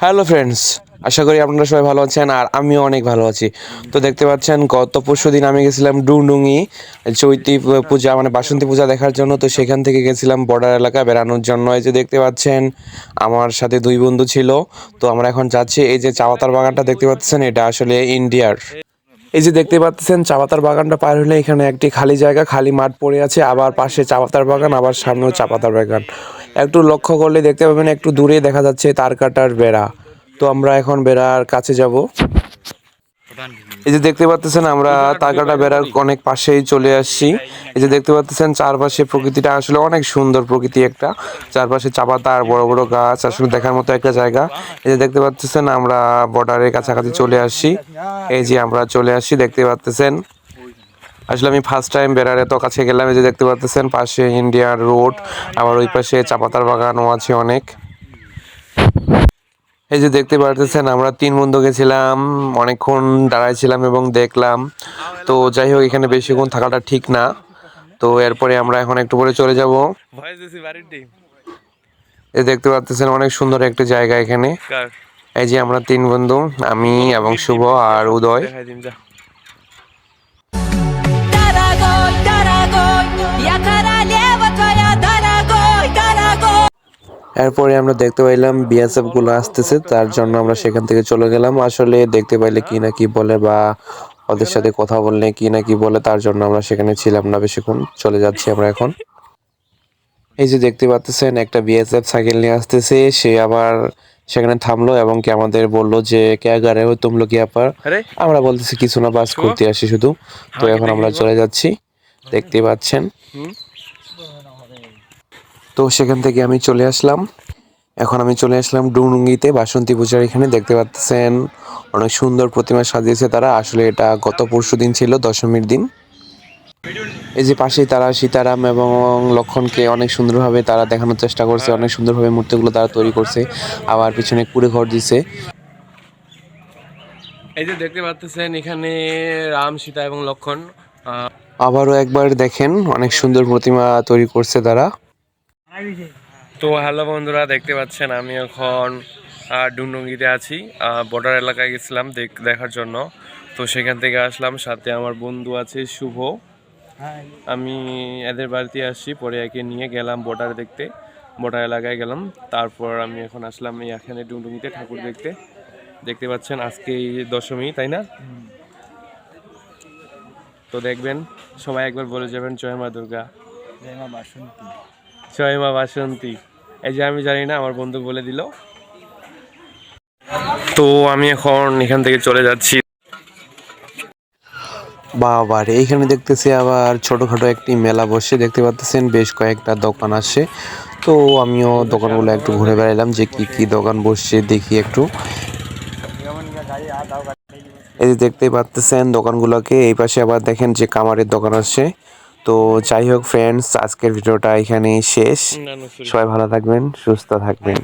Hello friends, আশা করি আপনারা সবাই ভালো আছেন আর আমিও অনেক ভালো আছি। তো দেখতে পাচ্ছেন গত পরশুদিন আমি গেছিলাম ডুংডুঙ্গি চৈতি পূজা মানে বাসন্তী পূজা দেখার জন্য। তো সেখান থেকে গেছিলাম বর্ডার এলাকা বেড়ানোর জন্য। এই যে দেখতে পাচ্ছেন আমার সাথে দুই বন্ধু ছিল। তো আমরা এখন যাচ্ছি, এই যে চা পাতার বাগানটা দেখতে পাচ্ছেন এটা আসলে ইন্ডিয়ার। এই যে দেখতে পাচ্ছেন চা পাতার বাগানটা পার হলে এখানে একটি খালি জায়গা, খালি মাঠ পড়ে আছে, আবার পাশে চা পাতার বাগান, আবার সামনেও চা পাতার বাগান। একটু লক্ষ্য করলে দেখতে পাবেন একটু দূরে দেখা যাচ্ছে তার কাটার বেড়া। তো আমরা এখন বেড়ার কাছে যাব। এই যে দেখতে পাচ্ছেন আমরা তারকাটা বেড়ার অনেক পাশেই চলে আসছি। এই যে দেখতে পাচ্ছেন চারপাশে প্রকৃতিটা আসলে অনেক সুন্দর প্রকৃতি একটা। চারপাশে চা পাতা আর বড় বড় গাছ, আসলে দেখার মতো একটা জায়গা। এই যে দেখতে পাচ্ছেন আমরা বর্ডারের কাছাকাছি চলে আসছি। এই যে আমরা চলে আসছি, দেখতে পাচ্ছেন আসলে আমি ফার্স্ট টাইম বেড়ার এত কাছে গেলাম। এই যে দেখতে পাচ্ছেন পাশে ইন্ডিয়ান রোড, আবার ওই পাশে চা পাতার বাগানও আছে অনেক। এই যে দেখতে পারতেছেন আমরা তিন বন্ধু গেছিলাম, অনেকক্ষণ দাঁড়াইছিলাম এবং দেখলাম। তো যাই হোক, এখানে বেশিক্ষণ থাকাটা ঠিক না। তো এরপরে আমরা এখন একটু পরে চলে যাব। এই দেখতে পাচ্ছেন অনেক সুন্দর একটা জায়গা এখানে। এই যে আমরা তিন বন্ধু, আমি এবং শুভ আর উদয়। এরপরে আমরা দেখতে পাইলাম বিএসএফ গুলো আসতেছে, তার জন্য আমরা সেখান থেকে চলে গেলাম। আসলে দেখতে পাইলে কি না কি বলে বা ওদের সাথে কথা বললে কি না কি বলে, তার জন্য আমরা সেখানে ছিলাম না বেশিক্ষণ। চলে যাচ্ছি আমরা এখন। এই যে দেখতে পাচ্ছেন একটা বিএসএফ সাইকেল নিয়ে আসতেছে, সে আবার সেখানে থামলো এবং কি আমাদের বললো যে কে গারে হো তুম লোগ ইয়া পার। আমরা বলতেছি কিছু না, বাস ঘুরতে আসি শুধু। তো এখন আমরা চলে যাচ্ছি, দেখতে পাচ্ছেন। তো সেখান থেকে আমি চলে আসলাম। এখন আমি চলে আসলাম ডুংডুঙ্গিতে বাসন্তী পূজার এখানে। দেখতে পাচ্ছেন অনেক সুন্দর প্রতিমা সাজিয়েছে তারা। আসলে এটা গত পরশুদিন ছিল, দশমীর দিন। এই যে পাশেই তারা সীতারাম এবং লক্ষণকে অনেক সুন্দরভাবে তারা দেখানোর চেষ্টা করছে, অনেক সুন্দরভাবে মূর্তিগুলো তারা তৈরি করছে, আবার পিছনে কুড়ে ঘর দিছে। এই যে দেখতে পাচ্ছেন এখানে রাম, সীতা এবং লক্ষণ। আবারও একবার দেখেন অনেক সুন্দর প্রতিমা তৈরি করছে তারা। তো হ্যালো বন্ধুরা, দেখতে পাচ্ছেন আমি এখন ডুংডুঙ্গিতে আছি। বর্ডার এলাকায় গেছিলাম দেখার জন্য। তো সেখান থেকে আসলাম, সাথে আমার বন্ধু আছে শুভ। আমি এদের বাড়িতে আসছি, পরে একে নিয়ে গেলাম বর্ডার দেখতে, বর্ডার এলাকায় গেলাম। তারপর আমি এখন আসলাম এখানে ডুংডুঙ্গিতে ঠাকুর দেখতে। দেখতে পাচ্ছেন আজকে দশমী, তাই না? তো দেখবেন, সবাই একবার বলে যাবেন জয় মা দুর্গা, জয় মা বাসন্তী। জয় মা বাসন্তী। এই যে আমি জানি না, আমার বন্ধু বলে দিল। তো আমি এখন এখান থেকে চলে যাচ্ছি। বাবার এইখানে দেখতেছি আবার ছোটখাটো একটি মেলা বসে, দেখতে পাচ্ছেন বেশ কয়েকটা দোকান আসে। তো আমিও দোকানগুলো একটু ঘুরে বেড়াইলাম যে কি কি দোকান বসছে দেখি একটু। এই যে দেখতে পাচ্ছেন দোকানগুলোকে, এই পাশে আবার দেখেন যে কামারের দোকান আছে। তো যাই হোক ফ্রেন্ডস, আজকের ভিডিওটা এখানেই শেষ। সবাই ভালো থাকবেন, সুস্থ থাকবেন।